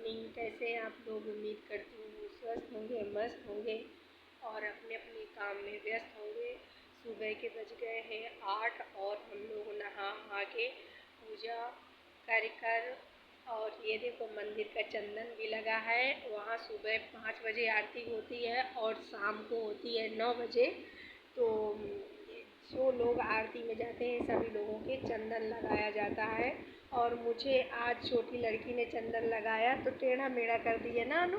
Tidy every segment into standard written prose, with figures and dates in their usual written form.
Morning. कैसे हैं आप लोग? उम्मीद करती हूँ स्वस्थ होंगे, मस्त होंगे और अपने अपने काम में व्यस्त होंगे। सुबह के बज गए हैं 8 और हम लोग नहा वहा के पूजा कर और ये देखो मंदिर का चंदन भी लगा है। वहाँ सुबह 5 बजे आरती होती है और शाम को होती है 9 बजे। तो जो लोग आरती में जाते हैं सभी लोगों के चंदन लगाया जाता है। और मुझे आज छोटी लड़की ने चंदन लगाया तो टेढ़ा मेढ़ा कर दिया ना अनु।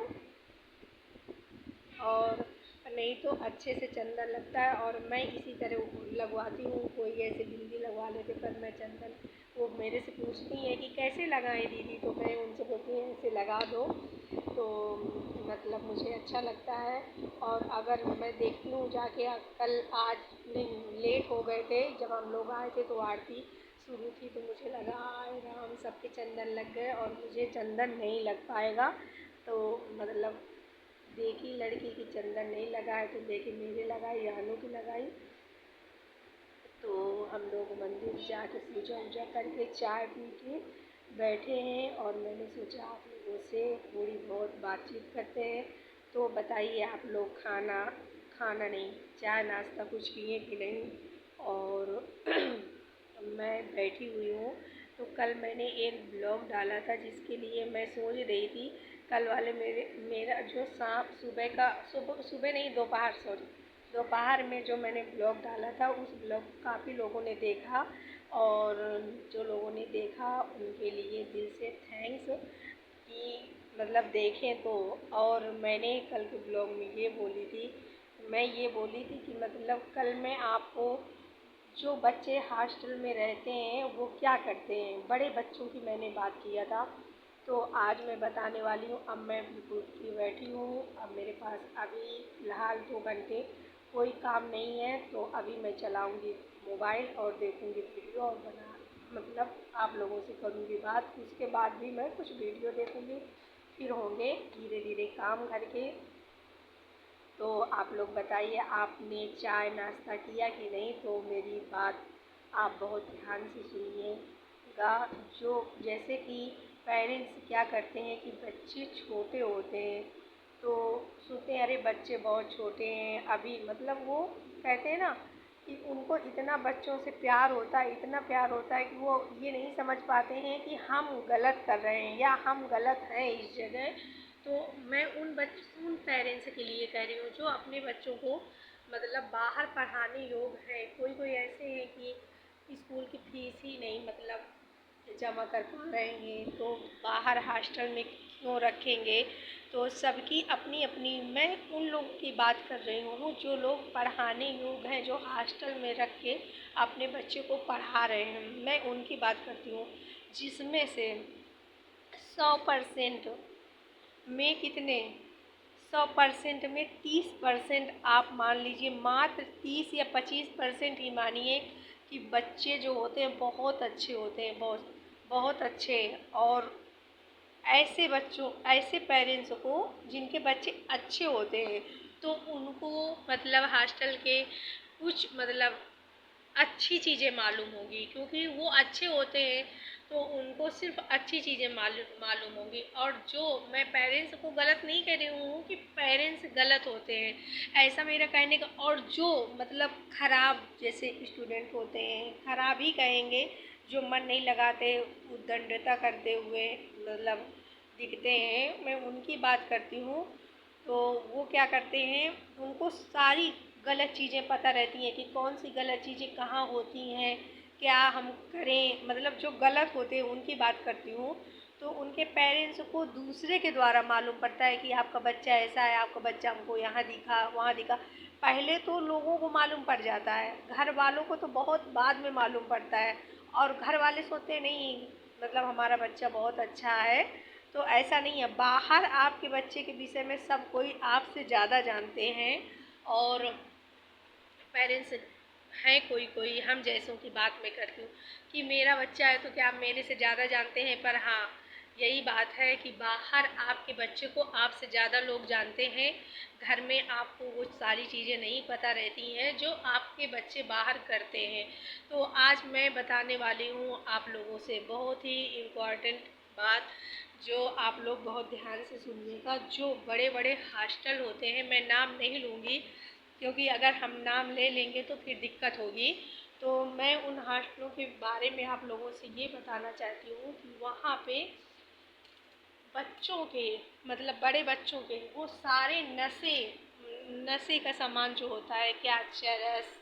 और नहीं तो अच्छे से चंदन लगता है और मैं इसी तरह लगवाती हूँ। कोई ऐसे बिंदी लगवा लेते पर मैं चंदन, वो मेरे से पूछती हैं कि कैसे लगाएं दीदी, तो मैं उनसे बोलती हूँ ऐसे लगा दो तो मतलब मुझे अच्छा लगता है। और अगर मैं देखती हूँ जाके कल आज नहीं लेट हो गए थे, जब हम लोग आए थे तो आरती शुरू थी तो मुझे लगा आए राम सबके चंदन लग गए और मुझे चंदन नहीं लग पाएगा। तो मतलब देखी लड़की की चंदन नहीं लगा है तो देखी मेरे लगाई, यानू की लगाई। तो हम लोग मंदिर जाके पूजा वूजा करके चाय पी के बैठे हैं और मैंने सोचा आप लोगों से थोड़ी बहुत बातचीत करते हैं। तो बताइए आप लोग खाना नहीं, चाय नाश्ता कुछ किए कि नहीं। और मैं बैठी हुई हूँ। तो कल मैंने एक ब्लॉग डाला था जिसके लिए मैं सोच रही थी कल वाले मेरा जो शाम सुबह का सुबह नहीं दोपहर में जो मैंने ब्लॉग डाला था उस ब्लॉग काफ़ी लोगों ने देखा। और जो लोगों ने देखा उनके लिए दिल से थैंक्स कि मतलब देखें तो। और मैंने कल के ब्लॉग में ये बोली थी कि मतलब कल मैं आपको जो बच्चे हॉस्टल में रहते हैं वो क्या करते हैं, बड़े बच्चों की मैंने बात किया था। तो आज मैं बताने वाली हूँ। अब मैं बिल्कुल फ्री बैठी हूँ, अब मेरे पास अभी फ़िलहाल 2 घंटे कोई काम नहीं है तो अभी मैं चलाऊँगी मोबाइल और देखूँगी वीडियो और मतलब आप लोगों से करूँगी बात। उसके बाद भी मैं कुछ वीडियो देखूँगी, फिर होंगे धीरे धीरे काम घर के। तो आप लोग बताइए आपने चाय नाश्ता किया कि नहीं। तो मेरी बात आप बहुत ध्यान से सुनिएगा। जो जैसे कि पेरेंट्स क्या करते हैं कि बच्चे छोटे होते हैं तो सोचते हैं अरे बच्चे बहुत छोटे हैं अभी, मतलब वो कहते हैं ना कि उनको इतना बच्चों से प्यार होता है, इतना प्यार होता है कि वो ये नहीं समझ पाते हैं कि हम गलत कर रहे हैं या हम गलत हैं इस जगह। तो मैं उन पेरेंट्स के लिए कह रही हूँ जो अपने बच्चों को मतलब बाहर पढ़ाने योग्य हैं। कोई कोई ऐसे हैं कि स्कूल की फ़ीस ही नहीं मतलब जमा कर पा रहे हैं तो बाहर हॉस्टल में क्यों रखेंगे। तो सबकी अपनी अपनी, मैं उन लोगों की बात कर रही हूँ जो लोग पढ़ाने योग्य हैं, जो हॉस्टल में रख के अपने बच्चे को पढ़ा रहे हैं, मैं उनकी बात करती हूँ। जिसमें से 100% में कितने 100% में 30% आप मान लीजिए, मात्र 30 या 25% ही मानिए कि बच्चे जो होते हैं बहुत अच्छे होते हैं, बहुत बहुत अच्छे। और ऐसे पेरेंट्स को जिनके बच्चे अच्छे होते हैं तो उनको मतलब हॉस्टल के कुछ मतलब अच्छी चीज़ें मालूम होंगी क्योंकि वो अच्छे होते हैं तो उनको सिर्फ अच्छी चीज़ें मालूम होंगी। और जो मैं पेरेंट्स को गलत नहीं कह रही हूँ कि पेरेंट्स गलत होते हैं, ऐसा मेरा कहने का। और जो मतलब ख़राब जैसे स्टूडेंट होते हैं, ख़राब ही कहेंगे, जो मन नहीं लगाते उद्दंडता करते हुए मतलब दिखते हैं, मैं उनकी बात करती हूँ। तो वो क्या करते हैं, उनको सारी गलत चीज़ें पता रहती हैं कि कौन सी गलत चीज़ें कहाँ होती हैं, क्या हम करें, मतलब जो गलत होते हैं उनकी बात करती हूँ। तो उनके पेरेंट्स को दूसरे के द्वारा मालूम पड़ता है कि आपका बच्चा ऐसा है, आपका बच्चा हमको यहाँ दिखा वहाँ दिखा। पहले तो लोगों को मालूम पड़ जाता है, घर वालों को तो बहुत बाद में मालूम पड़ता है। और घर वाले सोचते नहीं मतलब हमारा बच्चा बहुत अच्छा है। तो ऐसा नहीं है, बाहर आपके बच्चे के विषय में सब कोई आपसे ज़्यादा जानते हैं। और पेरेंट्स हैं कोई कोई हम जैसों की बात मैं करती हूँ कि मेरा बच्चा है तो क्या आप मेरे से ज़्यादा जानते हैं। पर हाँ, यही बात है कि बाहर आपके बच्चे को आपसे ज़्यादा लोग जानते हैं, घर में आपको वो सारी चीज़ें नहीं पता रहती हैं जो आपके बच्चे बाहर करते हैं। तो आज मैं बताने वाली हूँ आप लोगों से बहुत ही इम्पॉर्टेंट बात जो आप लोग बहुत ध्यान से सुनिएगा। जो बड़े बड़े हॉस्टल होते हैं, मैं नाम नहीं लूँगी क्योंकि अगर हम नाम ले लेंगे तो फिर दिक्कत होगी। तो मैं उन हॉस्टलों के बारे में आप लोगों से ये बताना चाहती हूँ कि वहाँ पे बच्चों के, मतलब बड़े बच्चों के, वो सारे नशे नशे का सामान जो होता है, क्या चरस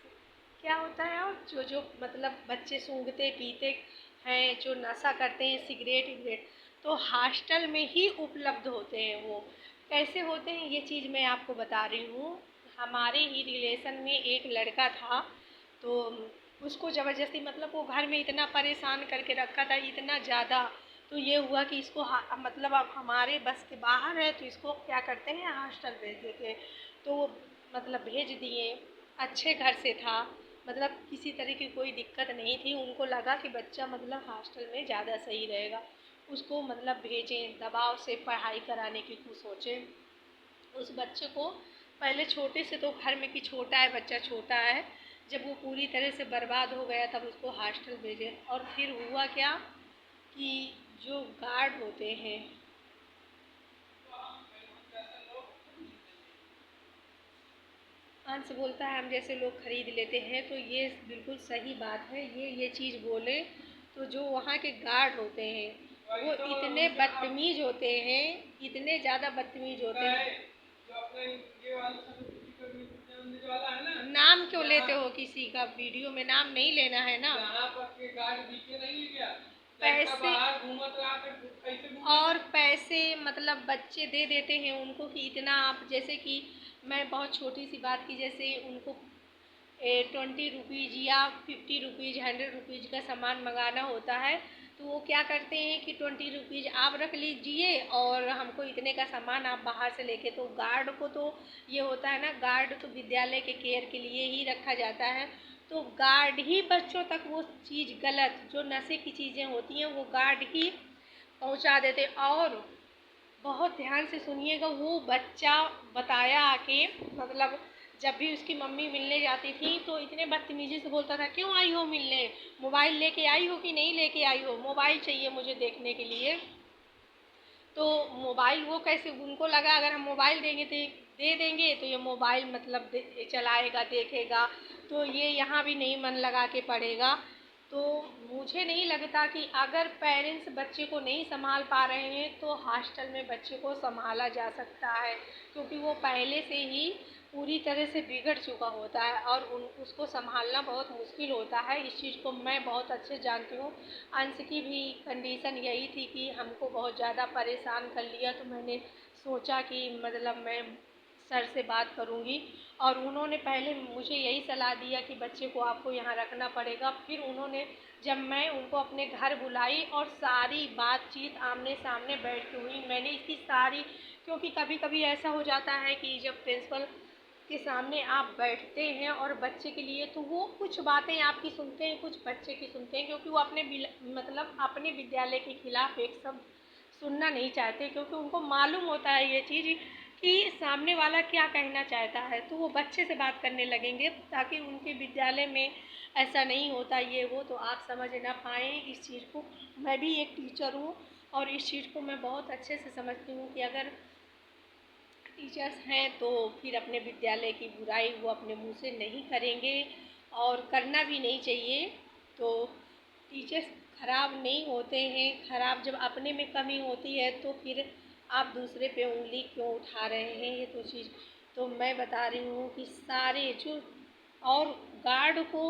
क्या होता है, और जो जो मतलब बच्चे सूंघते पीते हैं, जो नशा करते हैं, सिगरेट विगरेट, तो हॉस्टल में ही उपलब्ध होते हैं। वो कैसे होते हैं ये चीज़ मैं आपको बता रही हूँ। हमारे ही रिलेशन में एक लड़का था, तो उसको ज़बरदस्ती, मतलब वो घर में इतना परेशान करके रखा था, इतना ज़्यादा। तो ये हुआ कि इसको मतलब अब हमारे बस के बाहर है, तो इसको क्या करते हैं, हॉस्टल भेज देते हैं। तो वो मतलब भेज दिए, अच्छे घर से था, मतलब किसी तरह की कोई दिक्कत नहीं थी। उनको लगा कि बच्चा मतलब हॉस्टल में ज़्यादा सही रहेगा, उसको मतलब भेजें, दबाव से पढ़ाई कराने की कुछ सोचें। उस बच्चे को पहले छोटे से, तो घर में कि छोटा है, बच्चा छोटा है, जब वो पूरी तरह से बर्बाद हो गया तब उसको हॉस्टल भेजे। और फिर हुआ क्या कि जो गार्ड होते हैं, अंश बोलता है हम जैसे लोग खरीद लेते हैं, तो ये बिल्कुल सही बात है। ये चीज़ बोले तो जो वहाँ के गार्ड होते हैं वो इतने बदतमीज होते हैं, इतने ज़्यादा बदतमीज होते हैं। नाम क्यों लेते हो किसी का, वीडियो में नाम नहीं लेना है ना। पैसे और पैसे मतलब बच्चे दे देते हैं उनको कि इतना आप, जैसे कि मैं बहुत छोटी सी बात की, जैसे उनको 20 रुपीज़ या 50 रुपीज़, 100 रुपीज़ का सामान मंगाना होता है, तो वो क्या करते हैं कि 20 रुपीज़ आप रख लीजिए और हमको इतने का सामान आप बाहर से लेके। तो गार्ड को तो ये होता है ना, गार्ड तो विद्यालय के केयर के लिए ही रखा जाता है, तो गार्ड ही बच्चों तक वो चीज़ गलत, जो नशे की चीज़ें होती हैं, वो गार्ड ही पहुंचा देते। और बहुत ध्यान से सुनिएगा, वो बच्चा बताया आके, मतलब जब भी उसकी मम्मी मिलने जाती थी तो इतने बदतमीजी से बोलता था, क्यों आई हो मिलने, मोबाइल लेके आई हो कि नहीं लेके आई हो, मोबाइल चाहिए मुझे देखने के लिए। तो मोबाइल वो कैसे, उनको लगा अगर हम मोबाइल देंगे तो दे देंगे तो ये मोबाइल मतलब चलाएगा, देखेगा, तो ये यहाँ भी नहीं मन लगा के पढ़ेगा। तो मुझे नहीं लगता कि अगर पेरेंट्स बच्चे को नहीं संभाल पा रहे हैं तो हॉस्टल में बच्चे को संभाला जा सकता है, क्योंकि वो पहले से ही पूरी तरह से बिगड़ चुका होता है और उसको संभालना बहुत मुश्किल होता है। इस चीज़ को मैं बहुत अच्छे जानती हूँ। अंश की भी कंडीशन यही थी कि हमको बहुत ज़्यादा परेशान कर लिया, तो मैंने सोचा कि मतलब मैं सर से बात करूँगी, और उन्होंने पहले मुझे यही सलाह दिया कि बच्चे को आपको यहाँ रखना पड़ेगा। फिर उन्होंने, जब मैं उनको अपने घर बुलाई और सारी बातचीत आमने सामने बैठ के हुई, मैंने इसकी सारी, क्योंकि कभी कभी ऐसा हो जाता है कि जब प्रिंसिपल के सामने आप बैठते हैं और बच्चे के लिए, तो वो कुछ बातें आपकी सुनते हैं, कुछ बच्चे की सुनते हैं, क्योंकि वो अपने मतलब अपने विद्यालय के खिलाफ एक शब्द सुनना नहीं चाहते, क्योंकि उनको मालूम होता है ये चीज़ कि सामने वाला क्या कहना चाहता है, तो वो बच्चे से बात करने लगेंगे ताकि उनके विद्यालय में ऐसा नहीं होता ये वो, तो आप समझ ना पाएँ इस चीज़ को। मैं भी एक टीचर हूँ और इस चीज़ को मैं बहुत अच्छे से समझती हूँ कि अगर टीचर्स हैं तो फिर अपने विद्यालय की बुराई वो अपने मुंह से नहीं करेंगे, और करना भी नहीं चाहिए। तो टीचर्स खराब नहीं होते हैं, खराब जब अपने में कमी होती है तो फिर आप दूसरे पे उंगली क्यों उठा रहे हैं, ये तो चीज़ तो मैं बता रही हूँ कि सारे जो, और गार्ड को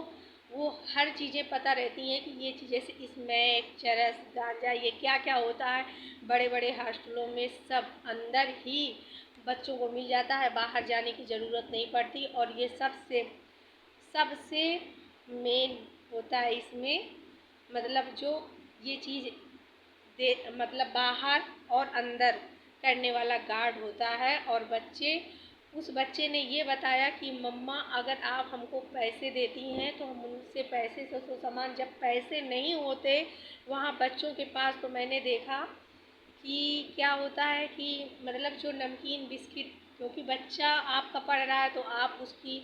वो हर चीज़ें पता रहती हैं कि ये चीज़, जैसे स्मैक, चरस, गांजा, ये क्या क्या होता है, बड़े बड़े हॉस्टलों में सब अंदर ही बच्चों को मिल जाता है, बाहर जाने की ज़रूरत नहीं पड़ती। और ये सबसे सबसे मेन होता है इसमें, मतलब जो ये चीज़ दे, मतलब बाहर और अंदर करने वाला गार्ड होता है। और बच्चे, उस बच्चे ने ये बताया कि मम्मा अगर आप हमको पैसे देती हैं तो हम उनसे पैसे से तो सामान, जब पैसे नहीं होते वहाँ बच्चों के पास, तो मैंने देखा कि क्या होता है कि मतलब जो नमकीन बिस्किट, क्योंकि बच्चा आपका पढ़ रहा है तो आप उसकी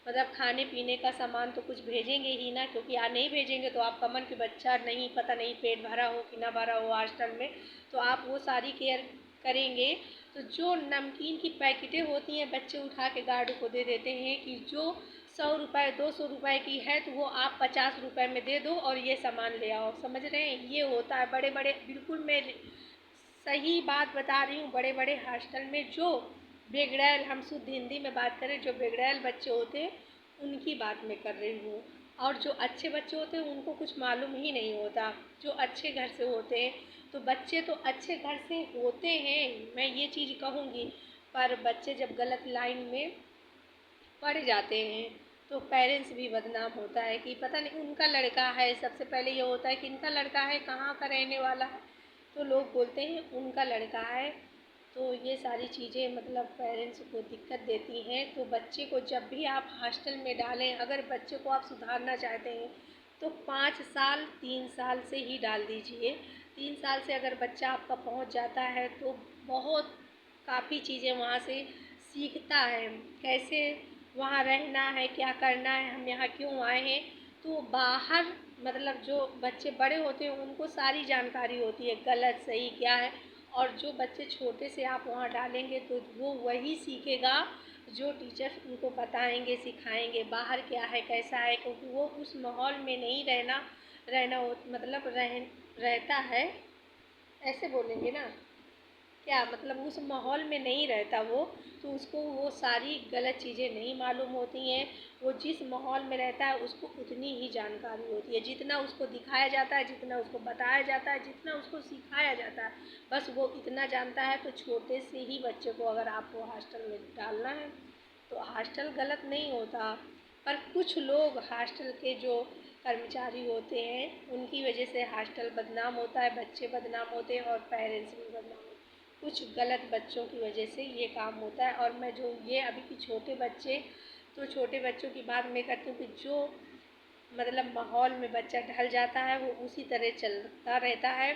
मतलब खाने पीने का सामान तो कुछ भेजेंगे ही ना, क्योंकि नहीं भेजेंगे तो आपका मन कि बच्चा नहीं, पता नहीं पेट भरा हो कि ना भरा हो हॉस्टल में, तो आप वो सारी केयर करेंगे। तो जो नमकीन की पैकेटें होती हैं बच्चे उठा के गार्ड को दे देते हैं कि जो 100 रुपये 200 रुपये की है तो वो आप 50 रुपये में दे दो और ये सामान ले आओ। समझ रहे हैं, ये होता है बड़े बड़े, बिल्कुल मैं सही बात बता रही हूँ। बड़े बड़े हॉस्टल में जो बेगड़ैल, हम शुद्ध हिंदी में बात करें, जो बेगड़ैल बच्चे होते हैं उनकी बात मैं कर रही हूँ। और जो अच्छे बच्चे होते हैं उनको कुछ मालूम ही नहीं होता, जो अच्छे घर से होते हैं। तो बच्चे तो अच्छे घर से होते हैं, मैं ये चीज़ कहूँगी, पर बच्चे जब गलत लाइन में पड़ जाते हैं तो पेरेंट्स भी बदनाम होता है कि पता नहीं उनका लड़का है। सबसे पहले ये होता है कि इनका लड़का है, कहाँ का रहने वाला है, तो लोग बोलते हैं उनका लड़का है। तो ये सारी चीज़ें मतलब पेरेंट्स को दिक्कत देती हैं। तो बच्चे को जब भी आप हॉस्टल में डालें, अगर बच्चे को आप सुधारना चाहते हैं तो 5 साल 3 साल से ही डाल दीजिए। 3 साल से अगर बच्चा आपका पहुंच जाता है तो बहुत काफ़ी चीज़ें वहाँ से सीखता है, कैसे वहाँ रहना है, क्या करना है, हम यहाँ क्यों आए हैं। तो बाहर मतलब जो बच्चे बड़े होते हैं उनको सारी जानकारी होती है, गलत सही क्या है। और जो बच्चे छोटे से आप वहाँ डालेंगे तो वो वही सीखेगा जो टीचर्स उनको बताएंगे, सिखाएंगे बाहर क्या है कैसा है, क्योंकि वो उस माहौल में नहीं रहना मतलब रहता है, ऐसे बोलेंगे ना, क्या मतलब उस माहौल में नहीं रहता वो, तो उसको वो सारी गलत चीज़ें नहीं मालूम होती हैं। वो जिस माहौल में रहता है उसको उतनी ही जानकारी होती है, जितना उसको दिखाया जाता है, जितना उसको बताया जाता है, जितना उसको सिखाया जाता है, बस वो इतना जानता है। तो छोटे से ही बच्चे को अगर आपको हॉस्टल में डालना है तो हॉस्टल गलत नहीं होता, पर कुछ लोग हॉस्टल के जो कर्मचारी होते हैं उनकी वजह से हॉस्टल बदनाम होता है, बच्चे बदनाम होते हैं और पेरेंट्स भी बदनाम होते हैं। कुछ गलत बच्चों की वजह से ये काम होता है। और मैं जो ये अभी की छोटे बच्चे, तो छोटे बच्चों की बात मैं करती हूँ कि जो मतलब माहौल में बच्चा ढल जाता है वो उसी तरह चलता रहता है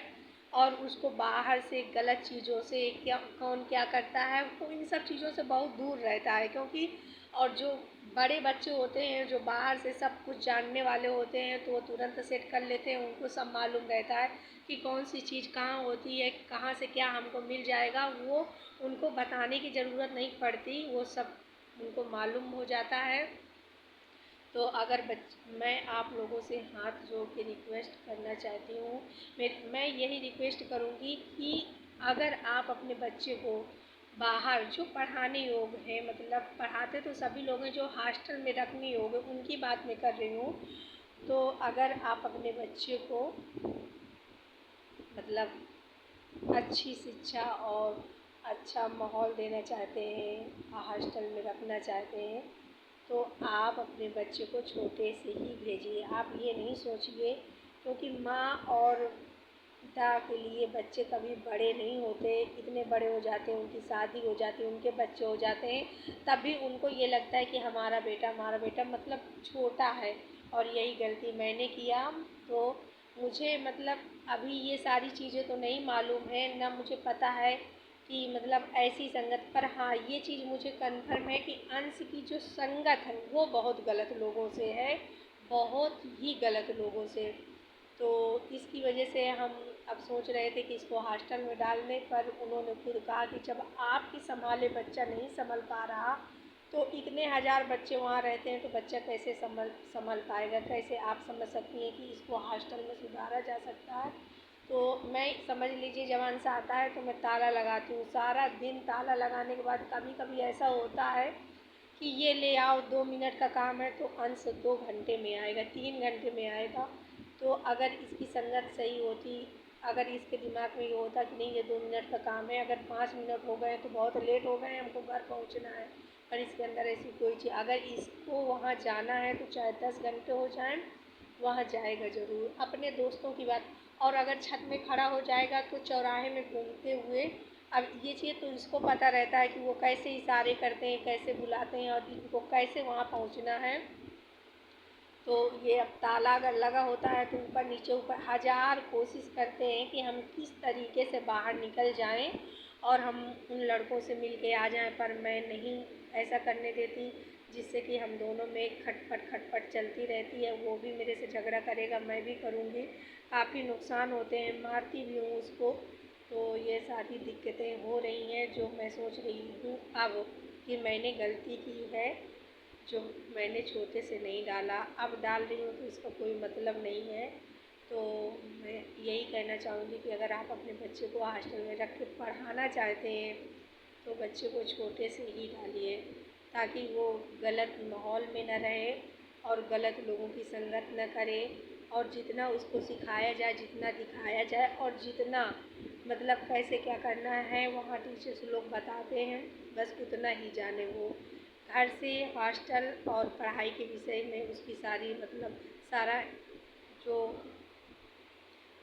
और उसको बाहर से गलत चीज़ों से क्या कौन क्या करता है वो इन सब चीज़ों से बहुत दूर रहता है। क्योंकि और जो बड़े बच्चे होते हैं जो बाहर से सब कुछ जानने वाले होते हैं तो वो तुरंत सेट कर लेते हैं, उनको सब मालूम रहता है कि कौन सी चीज़ कहाँ होती है, कहाँ से क्या हमको मिल जाएगा। वो उनको बताने की ज़रूरत नहीं पड़ती, वो सब उनको मालूम हो जाता है। तो अगर मैं आप लोगों से हाथ जोड़ के रिक्वेस्ट करना चाहती हूँ, मैं यही रिक्वेस्ट करूँगी कि अगर आप अपने बच्चे को बाहर जो पढ़ाने योग्य है, मतलब पढ़ाते तो सभी लोग हैं, जो हॉस्टल में रखने योग्य उनकी बात मैं कर रही हूँ। तो अगर आप अपने बच्चे को मतलब अच्छी शिक्षा और अच्छा माहौल देना चाहते हैं, हॉस्टल में रखना चाहते हैं, तो आप अपने बच्चे को छोटे से ही भेजिए। आप ये नहीं सोचिए, क्योंकि माँ और पिता के लिए बच्चे कभी बड़े नहीं होते, इतने बड़े हो जाते हैं, उनकी शादी हो जाती है, उनके बच्चे हो जाते हैं, तब भी उनको ये लगता है कि हमारा बेटा मतलब छोटा है। और यही गलती मैंने किया। तो मुझे मतलब अभी ये सारी चीज़ें तो नहीं मालूम है, ना मुझे पता है कि मतलब ऐसी संगत, पर हाँ ये चीज़ मुझे कन्फर्म है कि अंश की जो संगत है वो बहुत गलत लोगों से है, बहुत ही गलत लोगों से। तो इसकी वजह से हम अब सोच रहे थे कि इसको हॉस्टल में डालने, पर उन्होंने खुद कहा कि जब आपकी संभाले बच्चा नहीं संभल पा रहा तो इतने हज़ार बच्चे वहाँ रहते हैं तो बच्चा कैसे संभल पाएगा। कैसे आप समझ सकती हैं कि इसको हॉस्टल में सुधारा जा सकता है। तो मैं समझ लीजिए जब अंश आता है तो मैं ताला लगाती हूँ, सारा दिन ताला लगाने के बाद कभी कभी ऐसा होता है कि ये ले आओ, 2 मिनट का काम है, तो अंश 2 घंटे में आएगा, 3 घंटे में आएगा। तो अगर इसकी संगत सही होती, अगर इसके दिमाग में ये होता कि नहीं ये 2 मिनट का काम है, अगर 5 मिनट हो गए तो बहुत लेट हो गए, हमको घर पहुंचना है, पर इसके अंदर ऐसी कोई चीज़, अगर इसको वहाँ जाना है तो चाहे 10 घंटे हो जाएं वहाँ जाएगा ज़रूर। अपने दोस्तों की बात, और अगर छत में खड़ा हो जाएगा तो चौराहे में घूमते हुए, अब ये चीज़ तो इसको पता रहता है कि वो कैसे इशारे करते हैं, कैसे बुलाते हैं और इनको कैसे वहाँ पहुँचना है। तो ये अब ताला अगर लगा होता है तो ऊपर हज़ार कोशिश करते हैं कि हम किस तरीके से बाहर निकल जाएं और हम उन लड़कों से मिल के आ जाएं, पर मैं नहीं ऐसा करने देती। जिससे कि हम दोनों में खटपट चलती रहती है। वो भी मेरे से झगड़ा करेगा, मैं भी करूँगी। काफ़ी नुकसान होते हैं, मारती भी हूँ उसको। तो ये सारी दिक्कतें हो रही हैं जो मैं सोच रही हूँ अब कि मैंने गलती की है, जो मैंने छोटे से नहीं डाला, अब डाल रही हूँ तो इसका कोई मतलब नहीं है। तो मैं यही कहना चाहूँगी कि अगर आप अपने बच्चे को हॉस्टल में रख के पढ़ाना चाहते हैं तो बच्चे को छोटे से ही डालिए, ताकि वो गलत माहौल में न रहे और गलत लोगों की संगत न करे। और जितना उसको सिखाया जाए, जितना दिखाया जाए और जितना मतलब कैसे क्या करना है वहाँ टीचर्स लोग बताते हैं, बस उतना ही जाने वो। घर से हॉस्टल और पढ़ाई के विषय में उसकी सारी मतलब सारा जो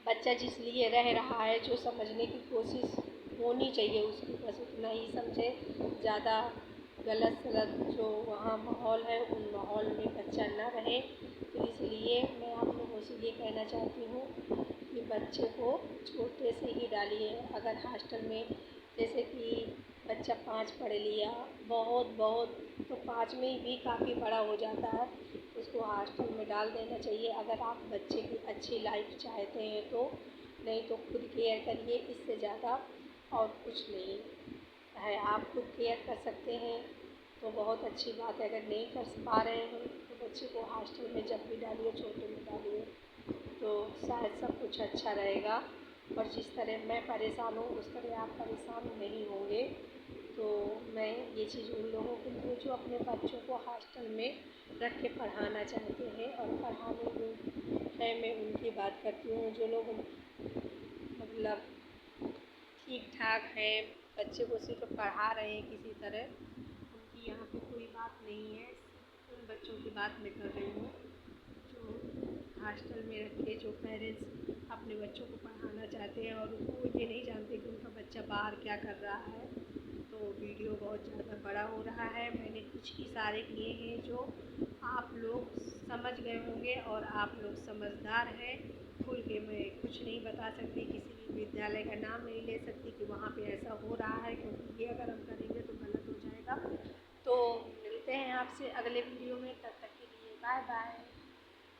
बच्चा जिस लिए रह रहा है, जो समझने की कोशिश होनी चाहिए उसकी, बस उतना ही समझे। ज़्यादा गलत सलत जो वहाँ माहौल है उन माहौल में बच्चा ना रहे। तो इसलिए मैं आप लोगों से ये कहना चाहती हूँ कि बच्चे को छोटे से ही डालिए। अगर हॉस्टल में जैसे कि बच्चा 5 पढ़ लिया, बहुत तो 5 में भी काफ़ी बड़ा हो जाता है, उसको हॉस्टल में डाल देना चाहिए अगर आप बच्चे की अच्छी लाइफ चाहते हैं तो। नहीं तो खुद केयर करिए, इससे ज़्यादा और कुछ नहीं है। आप खुद केयर कर सकते हैं तो बहुत अच्छी बात है। अगर नहीं कर पा रहे हैं तो बच्चे को हॉस्टल में जब भी डालिए, छोटे में डालिए, तो शायद सब कुछ अच्छा रहेगा। और जिस तरह मैं परेशान हूँ उस तरह आप परेशान नहीं होंगे। तो मैं ये चीज़ उन लोगों के लिए जो अपने बच्चों को हॉस्टल में रख के पढ़ाना चाहते हैं और पढ़ाने में है, मैं उनकी बात करती हूँ। जो लोग मतलब ठीक ठाक हैं, बच्चे को सिर्फ पढ़ा रहे हैं किसी तरह, उनकी यहाँ पे कोई बात नहीं है। उन बच्चों की बात मैं कर रही हूँ जो हॉस्टल में रख के जो पेरेंट्स अपने बच्चों को पढ़ाना चाहते हैं और वो ये नहीं जानते कि उनका बच्चा बाहर क्या कर रहा है। तो वीडियो बहुत ज़्यादा बड़ा हो रहा है। मैंने कुछ इशारे किए हैं जो आप लोग समझ गए होंगे और आप लोग समझदार हैं। खुल के मैं कुछ नहीं बता सकती, किसी भी विद्यालय का नाम नहीं ले सकती कि वहाँ पे ऐसा हो रहा है, क्योंकि ये अगर हम करेंगे तो गलत हो जाएगा। तो मिलते हैं आपसे अगले वीडियो में, तब तक के लिए बाय बाय।